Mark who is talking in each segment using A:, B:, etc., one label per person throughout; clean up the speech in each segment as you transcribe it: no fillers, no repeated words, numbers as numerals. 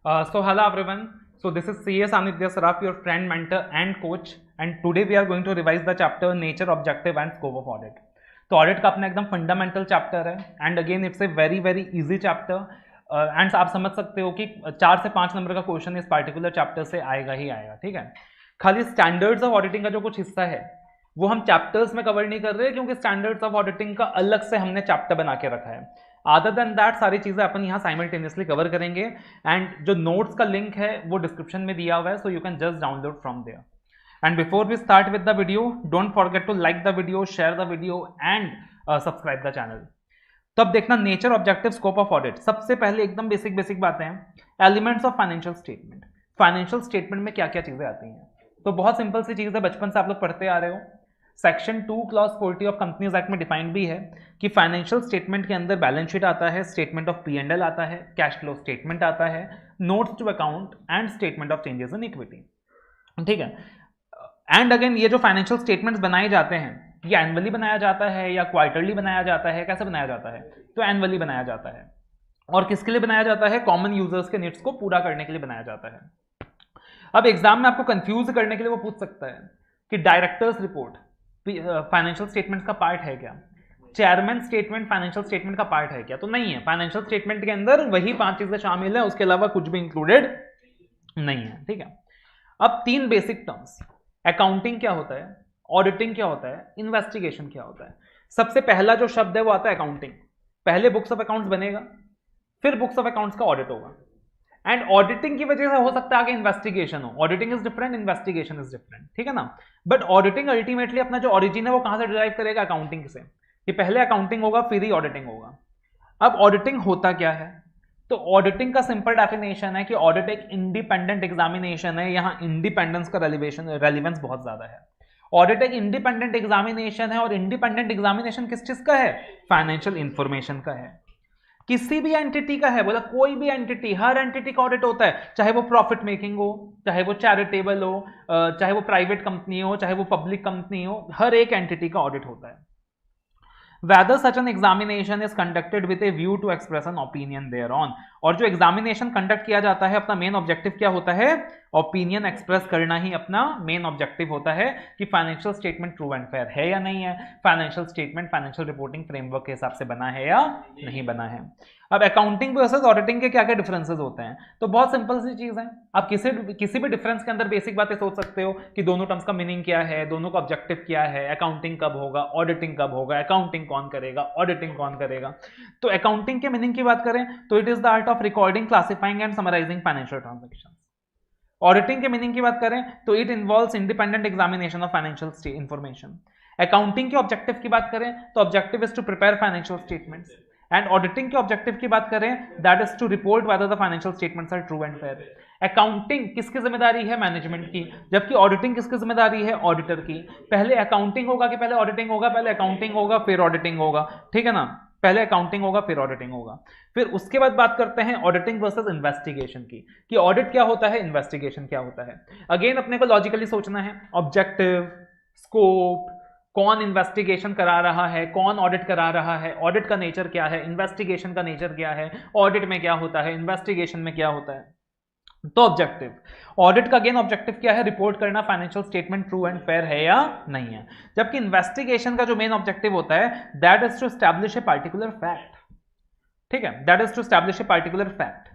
A: So hello everyone. So this is CS Anidya Saraf, your friend, mentor and coach, and today we are going to revise the chapter Nature, Objective and Scope of Audit. तो audit का अपना एकदम fundamental chapter है and again it's a very very easy chapter and आप समझ सकते हो कि 4 से 5 नंबर का क्वेश्चन इस पार्टिकुलर चैप्टर से आएगा ही आएगा, ठीक है। खाली स्टैंडर्ड्स ऑफ ऑडिटिंग का जो कुछ हिस्सा है वो हम चैप्टर्स में कवर नहीं कर रहे क्योंकि स्टैंडर्ड्स ऑफ ऑडिटिंग का अलग से हमने चैप्टर बना के रखा है। अदर देन दैट सारी चीजें अपन यहाँ साइमल्टेनियसली कवर करेंगे एंड जो नोट्स का लिंक है वो डिस्क्रिप्शन में दिया हुआ है, so you can just download from there. And before we start with the video, don't forget to like the video, share the video and subscribe the channel. तब देखना nature, objective, scope of audit. सबसे पहले एकदम basic बातें हैं, elements of financial statement. Financial statement में क्या क्या चीजें आती हैं, तो बहुत सिंपल सी चीज है, बचपन से आप लोग पढ़ते आ रहे हो। Section 2 clause 40 of companies act में डिफाइंड भी है कि फाइनेंशियल स्टेटमेंट के अंदर बैलेंस शीट आता है, स्टेटमेंट ऑफ P&L आता है, कैश फ्लो स्टेटमेंट आता है, notes to account and statement of changes in equity, ठीक है। एंड अगेन ये जो फाइनेंशियल स्टेटमेंट्स बनाए जाते हैं ये एनुअली बनाया जाता है या क्वार्टरली बनाया जाता है, कैसे बनाया जाता है, तो एनुअली बनाया जाता है। और किसके लिए बनाया जाता है, कॉमन यूजर्स के नीड्स को पूरा करने के लिए बनाया जाता है। अब एग्जाम में आपको कंफ्यूज करने के लिए वो पूछ सकता है कि डायरेक्टर्स रिपोर्ट फाइनेंशियल स्टेटमेंट का पार्ट है क्या, चेयरमैन स्टेटमेंट फाइनेंशियल स्टेटमेंट का पार्ट है क्या, तो नहीं है। फाइनेंशियल स्टेटमेंट के अंदर वही 5 चीजें शामिल है, उसके अलावा कुछ भी इंक्लूडेड नहीं है, ठीक है। अब 3 बेसिक टर्म्स, अकाउंटिंग क्या होता है, ऑडिटिंग क्या होता है, इन्वेस्टिगेशन क्या होता है। सबसे पहला जो शब्द है वो आता है अकाउंटिंग। पहले बुक्स ऑफ अकाउंट्स बनेगा, फिर बुक्स ऑफ अकाउंट्स का ऑडिट होगा एंड ऑडिटिंग की वजह से हो सकता है आगे इन्वेस्टिगेशन हो। Auditing is different, investigation is different, ठीक है ना। बट ऑडिटिंग अल्टीमेटली अपना जो ओरिजिन है वो कहां से डिराइव करेगा, अकाउंटिंग से, कि पहले अकाउंटिंग होगा फिर ही ऑडिटिंग होगा। अब ऑडिटिंग होता क्या है, तो ऑडिटिंग का सिंपल डेफिनेशन है कि ऑडिट एक इंडिपेंडेंट एग्जामिनेशन है। यहां इंडिपेंडेंस का रेलिवेंस बहुत ज्यादा है। ऑडिट एक इंडिपेंडेंट एग्जामिनेशन है और इंडिपेंडेंट एग्जामिनेशन किस चीज का है, फाइनेंशियल इंफॉर्मेशन का है, किसी भी एंटिटी का है। बोला कोई भी एंटिटी, हर एंटिटी का ऑडिट होता है, चाहे वो प्रॉफिट मेकिंग हो, चाहे वो चैरिटेबल हो, चाहे वो प्राइवेट कंपनी हो, चाहे वो पब्लिक कंपनी हो, हर एक एंटिटी का ऑडिट होता है। Whether such an examination is conducted with a view to express an opinion thereon। और जो एग्जामिनेशन कंडक्ट किया जाता है अपना मेन ऑब्जेक्टिव क्या होता है, ओपिनियन एक्सप्रेस करना ही अपना मेन ऑब्जेक्टिव होता है कि financial statement true and fair है या नहीं है, financial statement financial reporting framework के हिसाब से बना है या नहीं बना है। अब अकाउंटिंग वर्सेस ऑडिटिंग के क्या क्या डिफरेंसेस होते हैं, तो बहुत सिंपल सी चीज है। आप किसी भी डिफरेंस के अंदर बेसिक बातें सोच सकते हो कि दोनों टर्म्स का मीनिंग क्या है, दोनों का ऑब्जेक्टिव क्या है, अकाउंटिंग कब होगा, ऑडिटिंग कब होगा, अकाउंटिंग कौन करेगा, ऑडिटिंग कौन करेगा। तो अकाउंटिंग के मीनिंग की बात करें तो it is the art of recording, classifying and summarising financial transactions. Auditing के मीनिंग की बात करें तो it involves independent examination of financial information. Accounting के ऑब्जेक्टिव की बात करें to objective is to prepare financial statements and auditing के ऑब्जेक्टिव की बात करें that is to report whether the financial statements are true and fair. Accounting किसकी जिम्मेदारी है, मैनेजमेंट की, जबकि ऑडिटिंग किसकी जिम्मेदारी है, ऑडिटर की। पहले अकाउंटिंग होगा कि पहले ऑडिटिंग होगा, पहले अकाउंटिंग होगा फिर ऑडिटिंग होगा, ठीक है ना। पहले अकाउंटिंग होगा फिर ऑडिटिंग होगा। फिर उसके बाद बात करते हैं ऑडिटिंग वर्सेस इन्वेस्टिगेशन की, कि ऑडिट क्या होता है, इन्वेस्टिगेशन क्या होता है। अगेन अपने को लॉजिकली सोचना है, ऑब्जेक्टिव, स्कोप, कौन इन्वेस्टिगेशन करा रहा है, कौन ऑडिट करा रहा है, ऑडिट का नेचर क्या है, इन्वेस्टिगेशन का नेचर क्या है, ऑडिट में क्या होता है, इन्वेस्टिगेशन में क्या होता है। तो ऑब्जेक्टिव, ऑडिट का अगेन ऑब्जेक्टिव क्या है, रिपोर्ट करना financial statement true and fair है या नहीं है। जबकि इन्वेस्टिगेशन का जो मेन ऑब्जेक्टिव होता है that is to establish a particular fact, ठीक है, that is to establish a particular fact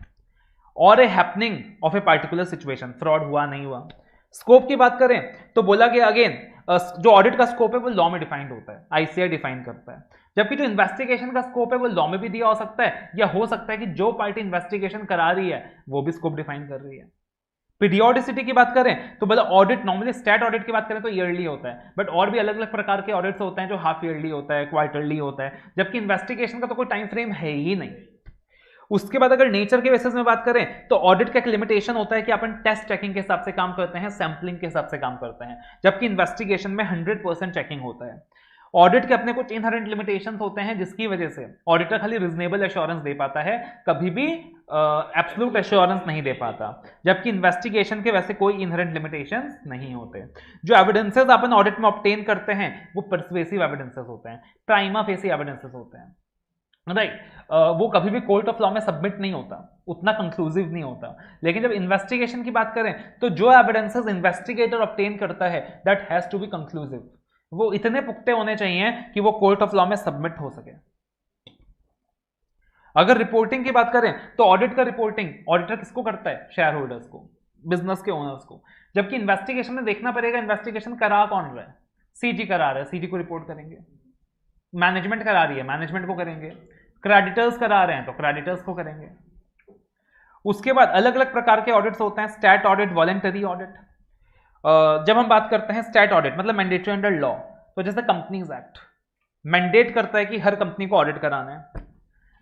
A: और a happening of a particular situation, fraud हुआ नहीं हुआ। स्कोप की बात करें तो बोला गया अगेन जो ऑडिट का स्कोप है वो लॉ में डिफाइंड होता है, आईसीआई डिफाइन करता है। जबकि जो इन्वेस्टिगेशन का स्कोप है वो लॉ में भी दिया हो सकता है, या हो सकता है कि जो पार्टी इन्वेस्टिगेशन करा रही है वो भी स्कोप डिफाइन कर रही है। पीरियोडिसिटी की बात करें तो मतलब ऑडिट नॉर्मली स्टैट ऑडिट की बात करें तो ईयरली होता है, बट और भी अलग अलग प्रकार के ऑडिट्स होते हैं जो हाफ ईयरली होता है, क्वार्टरली होता है, जबकि इन्वेस्टिगेशन का तो कोई टाइम फ्रेम है ही नहीं। उसके बाद अगर नेचर के बेसिस में बात करें तो ऑडिट का एक लिमिटेशन होता है कि अपन टेस्ट चेकिंग के हिसाब से काम करते हैं, सैंपलिंग के हिसाब से काम करते हैं, जबकि इन्वेस्टिगेशन में 100% चेकिंग होता है। ऑडिट के अपने कुछ इनहेरेंट लिमिटेशंस होते हैं जिसकी वजह से ऑडिटर खाली रीजनेबल एश्योरेंस दे पाता है, कभी भी एब्सोल्यूट एश्योरेंस नहीं दे पाता, जबकि इन्वेस्टिगेशन के वैसे कोई इनहेरेंट लिमिटेशंस नहीं होते। जो एविडेंसेस अपन ऑडिट में ऑब्टेन करते हैं वो पर्सुएसिव एविडेंसेस होते हैं, प्राइमा फेसी एविडेंसेस होते हैं। राइट, वो कभी भी कोर्ट ऑफ लॉ में सबमिट नहीं होता, उतना कंक्लूसिव नहीं होता। लेकिन जब इन्वेस्टिगेशन की बात करें तो जो एविडेंसेस इन्वेस्टिगेटर ऑब्टेन करता है that has to be conclusive, वो इतने पुख्ते होने चाहिए कि वो कोर्ट ऑफ लॉ में सबमिट हो सके। अगर रिपोर्टिंग की बात करें तो ऑडिट का रिपोर्टिंग ऑडिटर किसको करता है? शेयर होल्डर्स को, बिजनेस के ओनर्स को। जबकि इन्वेस्टिगेशन में देखना पड़ेगा इन्वेस्टिगेशन करा कौन रहा है, सीजी करा रहा है, सीजी को रिपोर्ट करेंगे। मैनेजमेंट करा रही है, मैनेजमेंट को करेंगे। क्रेडिटर्स करा रहे हैं तो क्रेडिटर्स को करेंगे। उसके बाद अलग अलग प्रकार के ऑडिट्स होते हैं, स्टैट ऑडिट, वॉलेंटरी ऑडिट। जब हम बात करते हैं स्टैट ऑडिट मतलब मैंडेटरी अंडर लॉ, तो जैसे कंपनीज एक्ट मैंडेट करता है कि हर कंपनी को ऑडिट कराना है।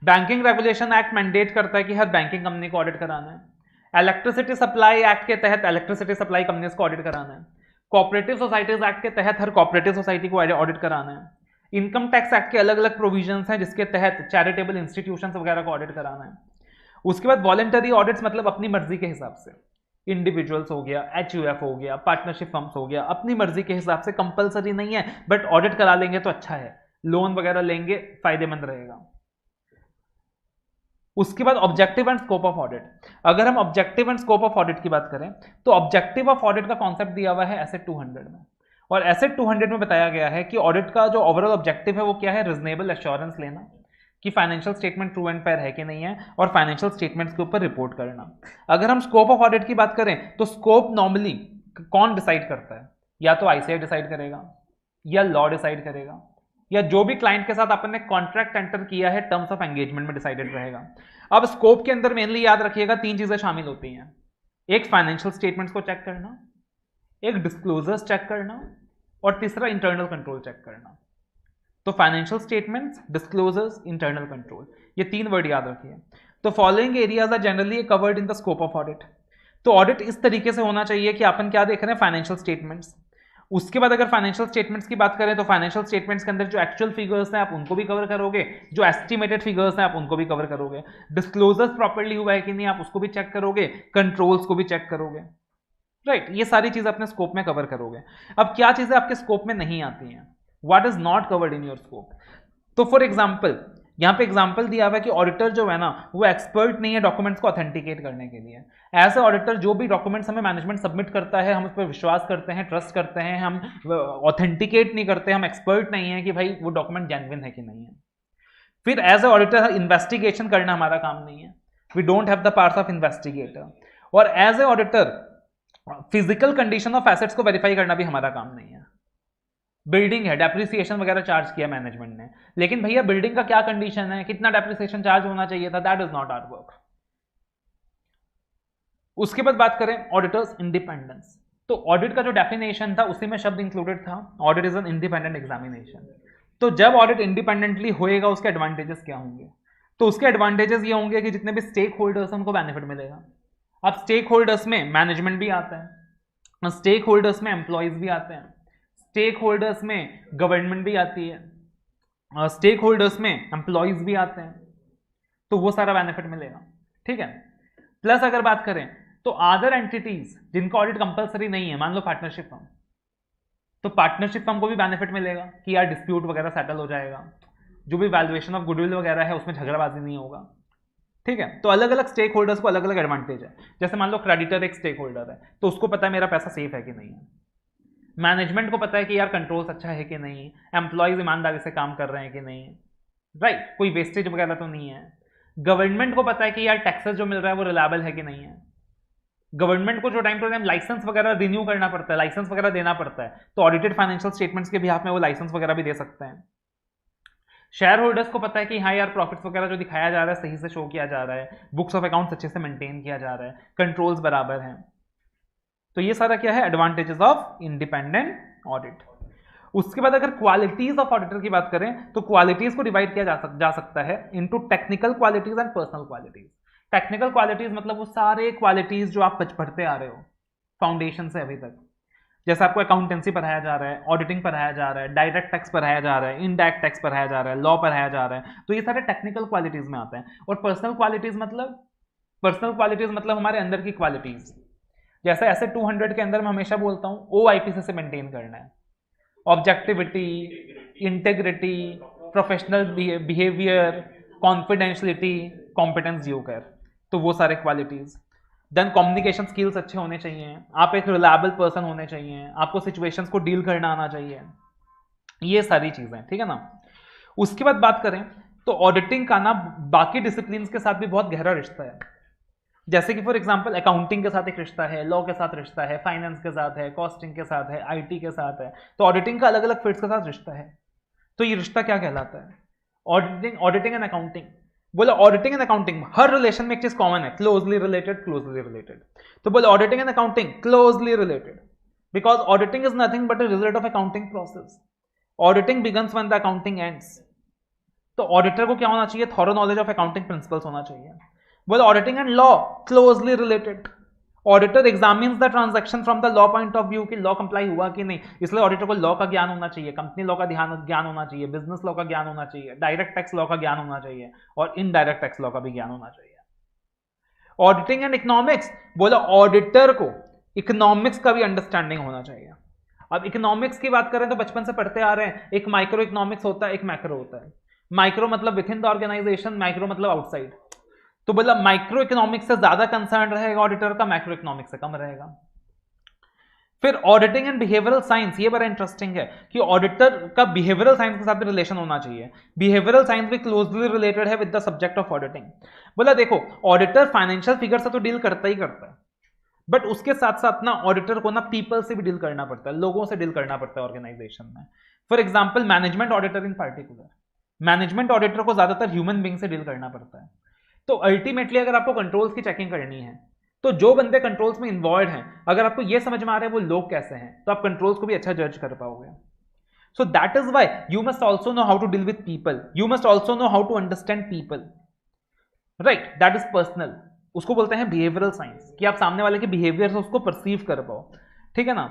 A: बैंकिंग रेगुलेशन एक्ट मैंडेट करता है कि हर बैंकिंग कंपनी को ऑडिट कराना है। इलेक्ट्रिसिटी सप्लाई एक्ट के तहत इलेक्ट्रिसिटी सप्लाई कंपनीज को ऑडिट कराना है। कोऑपरेटिव सोसाइटीज एक्ट के तहत हर कोऑपरेटिव सोसाइटी को ऑडिट कराना है। इनकम टैक्स एक्ट के अलग अलग प्रोविजंस हैं जिसके तहत चैरिटेबल इंस्टीट्यूशंस वगैरह को ऑडिट कराना है। उसके बाद वॉलेंटरी ऑडिट्स मतलब अपनी मर्जी के हिसाब से, इंडिविजुअल्स हो गया, HUF हो गया, पार्टनरशिप फर्म्स हो गया, अपनी मर्जी के हिसाब से, कंपलसरी नहीं है, बट ऑडिट करा लेंगे तो अच्छा है, लोन वगैरह लेंगे फायदेमंद रहेगा। उसके बाद objective and scope of audit. अगर हम objective and scope of audit की बात करें तो ऑब्जेक्टिव ऑफ ऑडिट का कॉन्सेप्ट दिया हुआ है एसेट 200 में, और एसेट 200 में बताया गया है कि ऑडिट का जो ओवरऑल ऑब्जेक्टिव है वो क्या है? रीजनेबल एश्योरेंस लेना कि financial statement true and fair है कि नहीं है, और फाइनेंशियल स्टेटमेंट्स के ऊपर रिपोर्ट करना। अगर हम स्कोप ऑफ ऑडिट की बात करें तो स्कोप नॉर्मली कौन डिसाइड करता है? या तो ICAI डिसाइड करेगा, या लॉ डिसाइड करेगा, या जो भी क्लाइंट के साथ अपन ने कॉन्ट्रैक्ट एंटर किया है टर्म्स ऑफ एंगेजमेंट में डिसाइडेड रहेगा। अब स्कोप के अंदर मेनली याद रखिएगा 3 चीजें शामिल होती हैं, एक फाइनेंशियल स्टेटमेंट्स को चेक करना, एक डिस्क्लोजर्स चेक करना, और तीसरा इंटरनल कंट्रोल चेक करना। तो financial statements, disclosures, internal control, ये 3 वर्ड याद रखिए। तो following areas are generally covered in the scope of audit. तो ऑडिट इस तरीके से होना चाहिए कि अपन क्या देख रहे हैं? Financial statements. उसके बाद अगर फाइनेंशियल स्टेटमेंट्स की बात करें तो फाइनेंशियल स्टेटमेंट्स के अंदर जो एक्चुअल फिगर्स हैं आप उनको भी कवर करोगे, जो एस्टिमेटेड फिगर्स हैं आप उनको भी कवर करोगे, डिस्क्लोजर्स प्रॉपर्ली हुआ है कि नहीं आप उसको भी चेक करोगे, कंट्रोल्स को भी चेक करोगे। राइट, ये सारी चीजें अपने स्कोप में कवर करोगे। अब क्या चीजें आपके स्कोप में नहीं आती हैं? What is not covered in your scope? तो फॉर एग्जाम्पल यहाँ पे एग्जाम्पल दिया हुआ है कि ऑडिटर जो है ना वो एक्सपर्ट नहीं है डॉक्यूमेंट्स को ऑथेंटिकेट करने के लिए। एज ए ऑडिटर जो भी डॉक्यूमेंट्स हमें मैनेजमेंट सबमिट करता है हम उस पर विश्वास करते हैं, ट्रस्ट करते हैं, हम ऑथेंटिकेट नहीं करते, हम एक्सपर्ट नहीं है कि भाई वो डॉक्यूमेंट जेन्युइन है कि नहीं है। फिर एज ए ऑडिटर इन्वेस्टिगेशन करना हमारा काम नहीं है, we don't have the powers of investigator. और as a auditor physical condition of assets को वेरीफाई करना भी हमारा काम नहीं है। बिल्डिंग है, डेप्रिसिएशन वगैरह चार्ज किया मैनेजमेंट ने, लेकिन भैया बिल्डिंग का क्या कंडीशन है, कितना डेप्रिसिएशन चार्ज होना चाहिए था, that is not our work. उसके बाद बात करें ऑडिटर्स इंडिपेंडेंस। तो ऑडिट का जो डेफिनेशन था उसी में शब्द इंक्लूडेड था, audit is an independent examination. तो जब ऑडिट इंडिपेंडेंटली होएगा उसके एडवांटेजेस क्या होंगे? तो उसके एडवांटेजेस ये होंगे कि जितने भी स्टेक होल्डर्स हैं उनको बेनिफिट मिलेगा। अब स्टेक होल्डर्स में मैनेजमेंट भी आता है, स्टेक होल्डर्स में एम्प्लॉयज भी आते हैं, स्टेक होल्डर्स में गवर्नमेंट भी आती है, स्टेक होल्डर्स में एम्प्लॉयज भी आते हैं, तो वो सारा बेनिफिट मिलेगा। ठीक है, प्लस अगर बात करें तो अदर एंटिटीज जिनका ऑडिट कंपलसरी नहीं है, मान लो पार्टनरशिप फर्म, तो पार्टनरशिप फर्म को भी बेनिफिट मिलेगा कि यार डिस्प्यूट वगैरह सेटल हो जाएगा, जो भी वैल्यूएशन ऑफ गुडविल वगैरह है उसमें झगड़ाबाजी नहीं होगा। ठीक है, तो अलग अलग स्टेक होल्डर्स को अलग अलग एडवांटेज है। जैसे मान लो क्रेडिटर एक स्टेक होल्डर है तो उसको पता है मेरा पैसा सेफ है कि नहीं है, मैनेजमेंट को पता है कि यार कंट्रोल्स अच्छा है कि नहीं, एम्प्लॉयज ईमानदारी से काम कर रहे हैं कि नहीं, राइट, कोई वेस्टेज वगैरह तो नहीं है। गवर्नमेंट को पता है कि यार टैक्सेस जो मिल रहा है वो रिलायबल है कि नहीं है। गवर्नमेंट को जो टाइम टू टाइम लाइसेंस वगैरह रिन्यू करना पड़ता है, लाइसेंस वगैरह देना पड़ता है, तो ऑडिटेड फाइनेंशियल स्टेटमेंट्स के बिहाफ में वो लाइसेंस वगैरह भी दे सकते हैं। शेयर होल्डर्स को पता है कि हाँ यार प्रॉफिट्स वगैरह जो दिखाया जा रहा है सही से शो किया जा रहा है, बुक्स ऑफ अकाउंट्स अच्छे से मेंटेन किया जा रहा है, कंट्रोल्स बराबर हैं। तो ये सारा क्या है? Advantages of independent audit. उसके बाद अगर क्वालिटीज ऑफ ऑडिटर की बात करें तो क्वालिटीज को डिवाइड किया जा सकता है into technical qualities and personal qualities. Technical qualities मतलब वो सारे क्वालिटीज जो आप पढ़ते आ रहे हो फाउंडेशन से अभी तक, जैसे आपको अकाउंटेंसी पढ़ाया जा रहा है, ऑडिटिंग पढ़ाया जा रहा है, डायरेक्ट टैक्स पढ़ाया जा रहा है, इनडायरेक्ट टैक्स पढ़ाया जा रहा है, लॉ पढ़ाया जा रहा है, तो ये सारे टेक्निकल क्वालिटीज में आते हैं। और पर्सनल क्वालिटीज मतलब हमारे अंदर की क्वालिटीज, जैसे ऐसे 200 के अंदर मैं हमेशा बोलता हूँ OIPC से मेंटेन करना है, objectivity, integrity, professional behaviour, confidentiality, competence due care, तो वो सारे क्वालिटीज। देन कम्युनिकेशन स्किल्स अच्छे होने चाहिए, आप एक रिलायबल पर्सन होने चाहिए, आपको सिचुएशंस को डील करना आना चाहिए, ये सारी चीजें, ठीक है ना। उसके बाद बात करें तो ऑडिटिंग का ना बाकी डिसिप्लिन के साथ भी बहुत गहरा रिश्ता है। जैसे कि फॉर एग्जांपल अकाउंटिंग के साथ एक रिश्ता है, लॉ के साथ रिश्ता है, फाइनेंस के साथ है, कॉस्टिंग के साथ है, आईटी के साथ है, तो ऑडिटिंग का अलग अलग फील्ड्स के साथ रिश्ता है। तो ये रिश्ता क्या कहलाता है? Auditing and accounting. बोला ऑडिटिंग एंड अकाउंटिंग हर रिलेशन में एक चीज कॉमन है, क्लोजली रिलेटेड। तो बोला auditing and accounting closely related, because auditing is nothing but a result of accounting process. Auditing begins when the accounting ends. तो auditor को क्या होना चाहिए? Thorough knowledge of accounting principles होना चाहिए। बोला auditing and law closely related. Auditor examines the transaction from the law point of view कि law comply हुआ कि नहीं, इसलिए ऑडिटर को लॉ का ज्ञान होना चाहिए, कंपनी लॉ का ज्ञान होना चाहिए, बिजनेस लॉ का ज्ञान होना चाहिए, डायरेक्ट टैक्स लॉ का ज्ञान होना चाहिए और इनडायरेक्ट टैक्स लॉ का भी ज्ञान होना चाहिए। ऑडिटिंग एंड इकोनॉमिक्स, बोला ऑडिटर को इकोनॉमिक्स का भी अंडरस्टैंडिंग होना चाहिए। अब इकोनॉमिक्स की बात करें तो बचपन से पढ़ते आ रहे हैं, एक माइक्रो इकोनॉमिक्स होता है, एक मैक्रो होता है। माइक्रो मतलब within the organisation, macro मतलब आउटसाइड। तो बोला माइक्रो इकोनॉमिक्स से ज्यादा कंसर्न रहेगा ऑडिटर का, मैक्रो इकोनॉमिक्स से कम रहेगा। फिर ऑडिटिंग एंड बिहेवियरल साइंस, ये बड़ा इंटरेस्टिंग है कि ऑडिटर का बिहेवियरल साइंस के साथ भी रिलेशन होना चाहिए। बिहेवियरल साइंस भी क्लोजली रिलेटेड है with the subject of auditing. बोला देखो ऑडिटर फाइनेंशियल फिगर से तो डील करता ही करता है, बट उसके साथ साथ ना ऑडिटर को ना पीपल से भी डील करना पड़ता है, लोगों से डील करना पड़ता है ऑर्गेनाइजेशन में। For example management auditor in particular, management auditor को ज्यादातर ह्यूमन बीइंग से डील करना पड़ता है। तो अल्टीमेटली अगर आपको कंट्रोल्स की चेकिंग करनी है तो जो बंदे कंट्रोल्स में इन्वॉल्व हैं, अगर आपको ये समझ में आ रहा है वो लोग कैसे हैं, तो आप कंट्रोल्स को भी अच्छा जज कर पाओगे। So that is why you must also know how to deal with people, you must also know how to understand people, right, that is personal. उसको बोलते हैं बिहेवियरल साइंस, कि आप सामने वाले के बिहेवियर से उसको परसीव कर पाओ, ठीक है ना।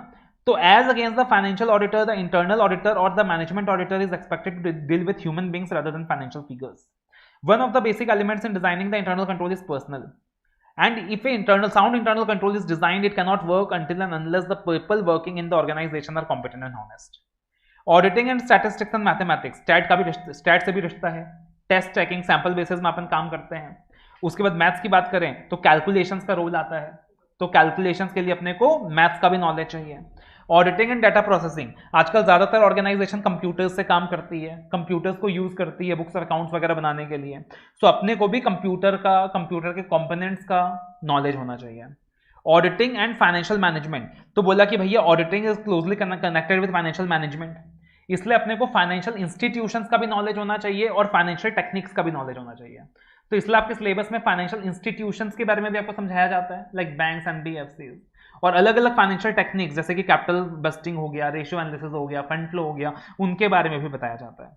A: तो as against the financial auditor, the internal auditor और the management auditor is expected to deal with human beings rather than financial figures. One of the basic elements in designing the internal control is personal. And if a sound internal control is designed, it cannot work until and unless the people working in the organization are competent and honest. Auditing and statistics and mathematics, stat से भी रिश्ता है, test checking sample basis में अपन काम करते हैं। उसके बाद मैथ्स की बात करें तो कैलकुलेशंस का रोल आता है, तो कैलकुलेशंस के लिए अपने को मैथ्स का भी नॉलेज चाहिए। ऑडिटिंग एंड डाटा प्रोसेसिंग, आजकल ज्यादातर ऑर्गेनाइजेशन कंप्यूटर्स से काम करती है, कंप्यूटर्स को यूज करती है बुक्स अकाउंट्स वगैरह बनाने के लिए, तो अपने को भी कंप्यूटर के कंपोनेंट्स का नॉलेज होना चाहिए। ऑडिटिंग एंड फाइनेंशियल मैनेजमेंट, तो बोला कि भैया auditing is closely connected with financial management, इसलिए अपने को फाइनेंशियल इंस्टीट्यूशंस का भी नॉलेज होना चाहिए और फाइनेंशियल टेक्निक्स का भी नॉलेज होना चाहिए। तो इसलिए आपके सिलेबस में फाइनेंशियल इंस्टीट्यूशंस के बारे में भी आपको समझाया जाता है, लाइक बैंक्स, एनबीएफसीज, और अलग अलग फाइनेंशियल टेक्निक्स जैसे कि कैपिटल बस्टिंग हो गया, रेशियो एनालिसिस हो गया, फंड फ्लो हो गया, उनके बारे में भी बताया जाता है।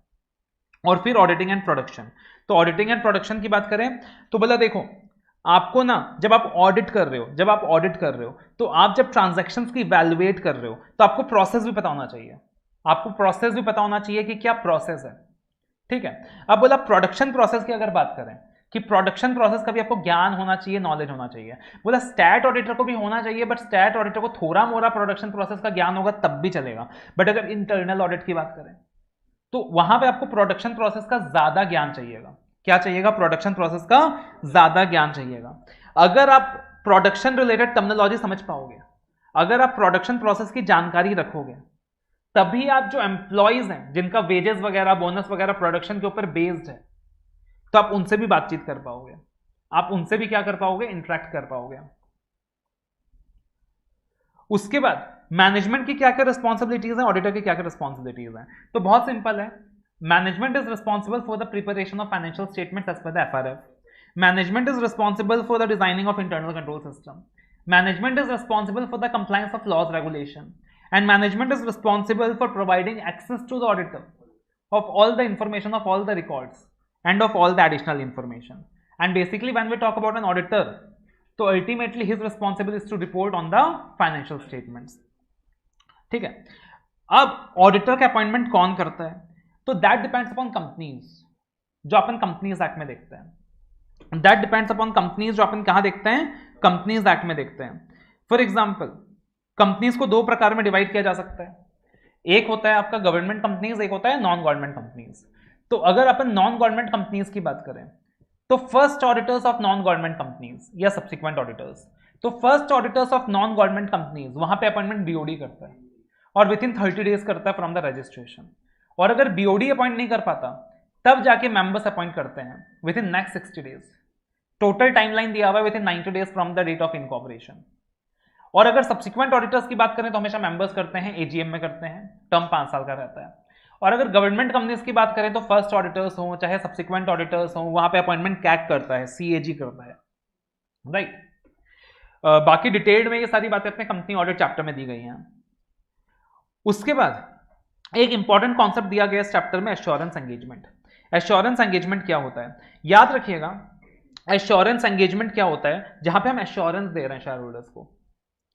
A: और फिर ऑडिटिंग एंड प्रोडक्शन, तो ऑडिटिंग एंड प्रोडक्शन की बात करें तो बोला देखो आपको ना जब आप ऑडिट कर रहे हो तो आप जब ट्रांजैक्शंस की इवैल्यूएट कर रहे हो तो आपको प्रोसेस भी पता होना चाहिए, आपको प्रोसेस भी पता होना चाहिए कि क्या प्रोसेस है, ठीक है। अब बोला प्रोडक्शन प्रोसेस की अगर बात करें कि प्रोडक्शन प्रोसेस का भी आपको ज्ञान होना चाहिए, नॉलेज होना चाहिए। बोला स्टैट ऑडिटर को भी होना चाहिए, बट स्टैट ऑडिटर को थोड़ा मोड़ा प्रोडक्शन प्रोसेस का ज्ञान होगा तब भी चलेगा। बट अगर इंटरनल ऑडिट की बात करें तो वहां पे आपको प्रोडक्शन प्रोसेस का ज्यादा ज्ञान चाहिएगा। क्या चाहिएगा? प्रोडक्शन प्रोसेस का ज्यादा ज्ञान चाहिएगा। अगर आप प्रोडक्शन रिलेटेड टर्मिनोलॉजी समझ पाओगे, अगर आप प्रोडक्शन प्रोसेस की जानकारी रखोगे, तभी आप जो एम्प्लॉइज हैं जिनका वेजेस वगैरह, बोनस वगैरह प्रोडक्शन के ऊपर बेस्ड है, तो आप उनसे भी बातचीत कर पाओगे, आप उनसे भी क्या कर पाओगे? इंटरेक्ट कर पाओगे। उसके बाद मैनेजमेंट की क्या क्या रिस्पॉन्सिबिलिटीज हैं, ऑडिटर की क्या क्या रिस्पॉन्सिबिलिटीज हैं, तो बहुत सिंपल है। Management is responsible for the preparation of financial statements as per the FRF. Management is responsible for the designing of internal control system. Management is responsible for the compliance of laws regulation and management is responsible for providing access to the auditor of all the information, of all the records and of all the additional information. And basically when we talk about an auditor, so ultimately his responsibility is to report on the financial statements. ठीक है। अब auditor का appointment कौन करता है? तो that depends upon companies, जो अपन companies act में देखते हैं। दैट डिपेंड्स अपॉन कंपनीज, जो अपन कहां देखते हैं? कंपनीज एक्ट में देखते हैं। फॉर एग्जाम्पल कंपनीज को दो प्रकार में डिवाइड किया जा सकता है, एक होता है आपका गवर्नमेंट कंपनीज, एक होता है नॉन गवर्नमेंट कंपनीज। तो अगर अपन नॉन गवर्नमेंट कंपनीज की बात करें तो first auditors of non government companies या सब्सिक्वेंट ऑडिटर्स, तो first auditors of non government companies वहां पे अपॉइंटमेंट बीओडी करता है और विद इन 30 डेज करता है फ्रॉम द रजिस्ट्रेशन। और अगर बीओडी अपॉइंट नहीं कर पाता तब जाके मेंबर्स अपॉइंट करते हैं within next 60 days. Total timeline दिया हुआ है within 90 days from the date of incorporation. और अगर सब्सिक्वेंट ऑडिटर्स की बात करें तो हमेशा मेंबर्स करते हैं, एजीएम में करते हैं, टर्म 5 साल का रहता है। और अगर गवर्नमेंट कंपनीज की बात करें तो फर्स्ट ऑडिटर्स हो चाहे सब्सिक्वेंट ऑडिटर्स हो, वहां पे अपॉइंटमेंट कैग करता है, सीएजी करता है, राइट। बाकी डिटेल्ड में ये सारी बातें अपने कंपनी ऑडिट चैप्टर में दी गई हैं। उसके बाद एक इंपॉर्टेंट कॉन्सेप्ट दिया गया इस चैप्टर में, एश्योरेंस एंगेजमेंट। एश्योरेंस एंगेजमेंट क्या होता है, याद रखिएगा, एश्योरेंस एंगेजमेंट क्या होता है, जहां पे हम एश्योरेंस दे रहे हैं शेयर होल्डर्स को।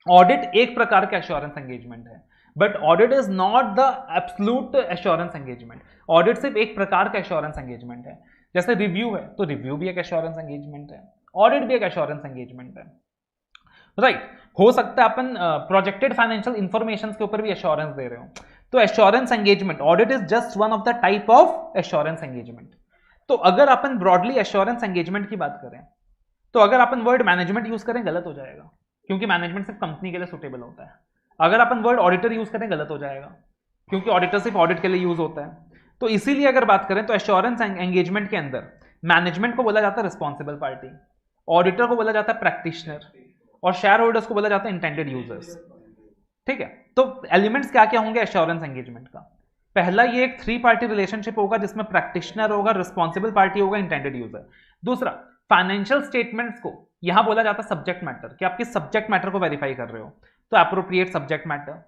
A: ऑडिट एक प्रकार का एश्योरेंस एंगेजमेंट है, but audit is not the absolute assurance engagement. Audit सिर्फ एक प्रकार का एश्योरेंस एंगेजमेंट है। जैसे रिव्यू है तो रिव्यू भी एक एश्योरेंस एंगेजमेंट है, ऑडिट भी एक एश्योरेंस एंगेजमेंट है, राइट। हो सकता है अपन प्रोजेक्टेड फाइनेंशियल इंफॉर्मेशन के ऊपर भी एश्योरेंस दे रहे हो, तो assurance engagement, audit is just one of the type of assurance engagement. तो अगर अपन ब्रॉडली एश्योरेंस एंगेजमेंट की बात करें तो अगर अपन वर्ड मैनेजमेंट यूज करें गलत हो जाएगा, क्योंकि मैनेजमेंट सिर्फ कंपनी के लिए सुटेबल होता है। अगर अपन वर्ड ऑडिटर यूज करें गलत हो जाएगा, क्योंकि ऑडिटर सिर्फ ऑडिट के लिए यूज होता है। तो इसीलिए अगर बात करें तो एश्योरेंस एंगेजमेंट के अंदर मैनेजमेंट को बोला जाता है रिस्पॉन्सिबल पार्टी, ऑडिटर को बोला जाता है प्रैक्टिशनर, और शेयर होल्डर्स को बोला जाता है इंटेंडेड यूजर्स, ठीक है। तो एलिमेंट्स क्या क्या होंगे एश्योरेंस एंगेजमेंट का? पहला, ये एक 3 पार्टी रिलेशनशिप होगा जिसमें प्रैक्टिशनर होगा, रिस्पॉन्सिबल पार्टी होगा, इंटेंडेड यूजर। दूसरा, फाइनेंशियल स्टेटमेंट्स को यहां बोला जाता है सब्जेक्ट मैटर, कि आप किस सब्जेक्ट मैटर को वेरीफाई कर रहे हो, तो एप्रोप्रिएट सब्जेक्ट मैटर,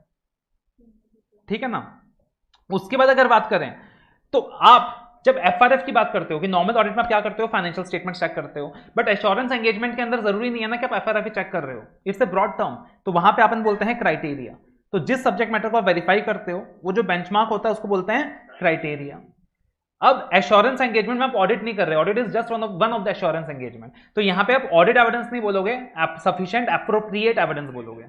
A: ठीक है ना। उसके बाद अगर बात करें तो आप जब एफआरएफ की बात करते हो, कि नॉर्मल ऑडिट में आप क्या करते हो, फाइनेंशियल स्टेटमेंट चेक करते हो, बट एश्योरेंस एंगेजमेंट के अंदर जरूरी नहीं है ना कि आप एफआरएफ ही चेक कर रहे हो, इट्स ए ब्रॉड टर्म। तो वहां पे अपन बोलते हैं क्राइटेरिया। तो जिस सब्जेक्ट मैटर को आप वेरीफाई करते हो वो जो बेंचमार्क होता है उसको बोलते हैं क्राइटेरिया। अब एश्योरेंस एंगेजमेंट में आप ऑडिट नहीं कर रहे, audit is just one of the assurance engagement. तो यहां पे आप ऑडिट एविडेंस नहीं बोलोगे, आप सफिशिएंट एप्रोप्रिएट एविडेंस बोलोगे,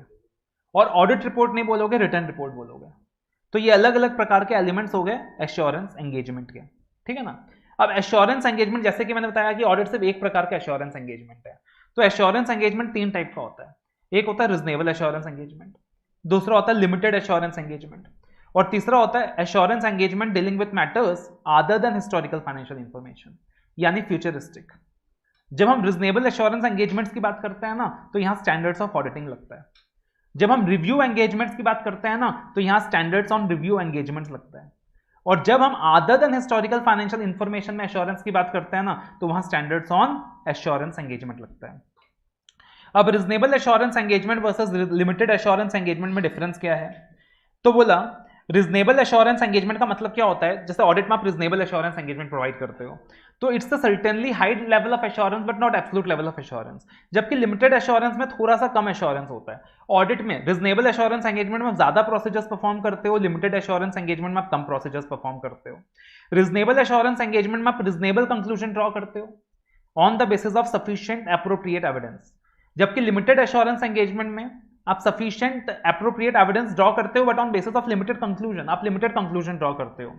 A: और ऑडिट रिपोर्ट नहीं बोलोगे, रिटर्न रिपोर्ट बोलोगे। तो ये अलग अलग प्रकार के एलिमेंट्स हो गए एश्योरेंस एंगेजमेंट के, ठीक है ना। अब एश्योरेंस एंगेजमेंट, जैसे कि मैंने बताया कि ऑडिट सिर्फ एक प्रकार का एश्योरेंस एंगेजमेंट है, तो एश्योरेंस एंगेजमेंट 3 टाइप का होता है। एक होता है रीजनेबल एश्योरेंस एंगेजमेंट, दूसरा होता है लिमिटेड एश्योरेंस एंगेजमेंट, और तीसरा होता है assurance engagement dealing with matters other than historical financial information, यानी फ्यूचरिस्टिक। जब हम रीजनेबल एश्योरेंस एंगेजमेंट्स की बात करते हैं ना, तो यहां स्टैंडर्ड्स ऑफ ऑडिटिंग लगता है। जब हम रिव्यू एंगेजमेंट्स की बात करते हैं ना, तो यहां स्टैंडर्ड्स ऑन रिव्यू एंगेजमेंट्स लगता है। और जब हम other than historical financial information में एश्योरेंस की बात करते हैं ना, तो वहां स्टैंडर्ड्स ऑन एश्योरेंस एंगेजमेंट लगता है। अब reasonable assurance engagement versus limited assurance engagement में डिफरेंस क्या है? तो बोला रीजनेबल एश्योरेंस एंगेजमेंट का मतलब क्या होता है, जैसे ऑडिट में आप रीजनेबल एश्योरेंस एंगेजमेंट प्रोवाइड करते हो, तो it's a certainly high level of assurance but not absolute level of assurance. जबकि लिमिटेड एश्योरेंस में थोड़ा सा कम एश्योरेंस होता है। ऑडिट में रीजनेबल एश्योरेंस एंगेजमेंट में ज्यादा प्रोसीजर्स परफॉर्म करते हो, लिमिटेड एश्योरेंस एंगेजमेंट में आप कम प्रोसीजर्स परफॉर्म करते हो। रीजनेबल एश्योरेंस एंगेजमेंट में आप रीजनेबल कंक्लूजन ड्रॉ करते हो on the basis of sufficient appropriate evidence, जबकि लिमिटेड एश्योरेंस एंगेजमेंट में आप सफिशिएंट एप्रोप्रिएट एविडेंस ड्रॉ करते हो but on basis of limited conclusion, आप लिमिटेड कंक्लूजन ड्रॉ करते हो।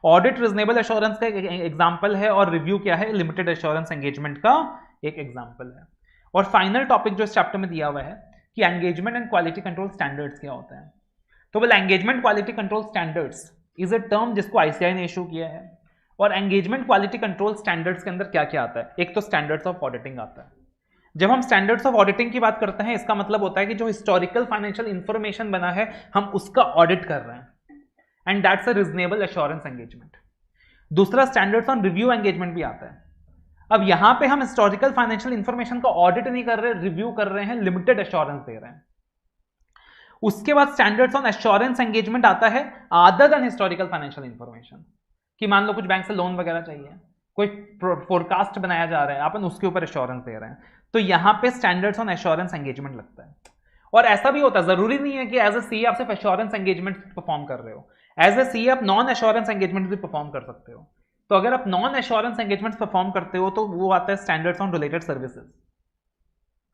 A: ऑडिट रीजनेबल एश्योरेंस का एक एग्जांपल है, और रिव्यू क्या है, लिमिटेड एश्योरेंस एंगेजमेंट का एक एग्जांपल है। और फाइनल टॉपिक जो इस चैप्टर में दिया हुआ है कि engagement and quality control standards क्या होता है। तो बोला engagement quality control standards is a term जिसको आईसीआई ने इशू किया है। और एंगेजमेंट क्वालिटी कंट्रोल स्टैंडर्ड्स के अंदर क्या क्या आता है, एक तो स्टैंडर्ड्स ऑफ ऑडिटिंग आता है। जब हम स्टैंडर्ड्स ऑफ ऑडिटिंग की बात करते हैं, इसका मतलब होता है कि जो हिस्टोरिकल फाइनेंशियल इंफॉर्मेशन बना है हम उसका ऑडिट कर रहे हैं, and that's a reasonable assurance engagement. दूसरा स्टैंडर्ड्स ऑन रिव्यू एंगेजमेंट भी आता है। अब यहां पे हम हिस्टोरिकल फाइनेंशियल इंफॉर्मेशन का ऑडिट नहीं कर रहे, रिव्यू कर रहे हैं, लिमिटेड एश्योरेंस दे रहे हैं। उसके बाद स्टैंडर्ड्स ऑन एश्योरेंस एंगेजमेंट आता है other than historical financial information, कि मान लो कुछ बैंक से लोन वगैरह चाहिए, कोई फोरकास्ट बनाया जा रहा है, अपन उसके ऊपर एश्योरेंस दे रहे हैं, तो यहां पे स्टैंडर्ड्स ऑन एश्योरेंस एंगेजमेंट लगता है। और ऐसा भी होता है, जरूरी नहीं है कि एज ए सीए आप सिर्फ एश्योरेंस एंगेजमेंट परफॉर्म कर रहे हो, एज ए सीए आप नॉन एश्योरेंस एंगेजमेंट भी परफॉर्म कर सकते हो। तो अगर आप नॉन एश्योरेंस एंगेजमेंट परफॉर्म करते हो तो वो आता है standards on related services,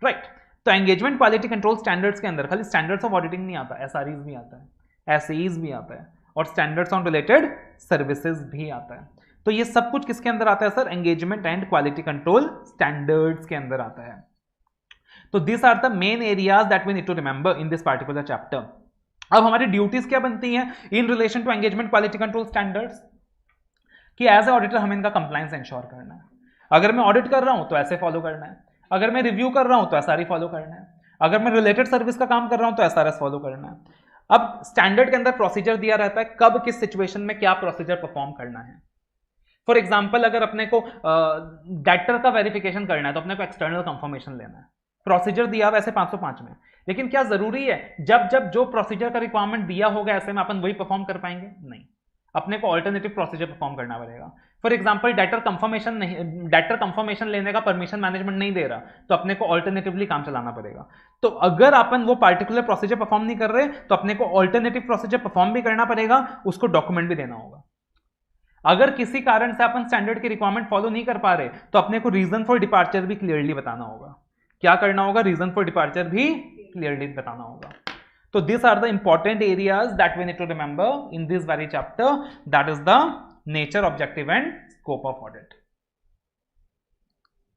A: right. तो एंगेजमेंट क्वालिटी कंट्रोल स्टैंडर्ड्स के अंदर खाली स्टैंडर्ड्स ऑफ ऑडिटिंग नहीं आता, एसआरईज भी आता है, एसईज भी आता है, और स्टैंडर्ड्स ऑन रिलेटेड सर्विसेज भी आता है। तो ये सब कुछ किसके अंदर आता है sir? Engagement and quality control standards के अंदर आता है। तो this are the main areas that we need to remember in this particular chapter. अब हमारी ड्यूटीज क्या बनती हैं in relation to engagement quality control standards, कि एज ए ऑडिटर हमें इनका कंप्लायंस इंश्योर करना है। अगर मैं ऑडिट कर रहा हूं तो ऐसे फॉलो करना है, अगर मैं रिव्यू कर रहा हूं तो एसआरई फॉलो करना है, अगर मैं रिलेटेड सर्विस का काम कर रहा हूं तो एसआरएस फॉलो करना है। अब स्टैंडर्ड के अंदर प्रोसीजर दिया रहता है कब किस सिचुएशन में क्या प्रोसीजर परफॉर्म करना है। फॉर एग्जाम्पल अगर अपने को डेटर का वेरिफिकेशन करना है तो अपने को एक्सटर्नल कंफर्मेशन लेना है, प्रोसीजर दिया वैसे 505 में, लेकिन क्या जरूरी है जब जब जो प्रोसीजर का रिक्वायरमेंट दिया होगा ऐसे में अपन वही परफॉर्म कर पाएंगे? नहीं, अपने को ऑल्टरनेटिव प्रोसीजर परफॉर्म करना पड़ेगा। फॉर एग्जांपल डेटर कंफर्मेशन लेने का परमिशन मैनेजमेंट नहीं दे रहा तो अपने को ऑल्टरनेटिवली काम चलाना पड़ेगा। तो अगर अपन वो पार्टिकुलर प्रोसीजर परफॉर्म नहीं कर रहे तो अपने को ऑल्टरनेटिव प्रोसीजर परफॉर्म भी करना पड़ेगा, उसको डॉक्यूमेंट भी देना होगा। अगर किसी कारण से अपन स्टैंडर्ड की रिक्वायरमेंट फॉलो नहीं कर पा रहे तो अपने को रीजन फॉर डिपार्चर भी क्लियरली बताना होगा। क्या करना होगा? रीजन फॉर डिपार्चर भी क्लियरली बताना होगा। So these are the important areas that we need to remember in this very chapter, that is the nature, objective and scope of audit.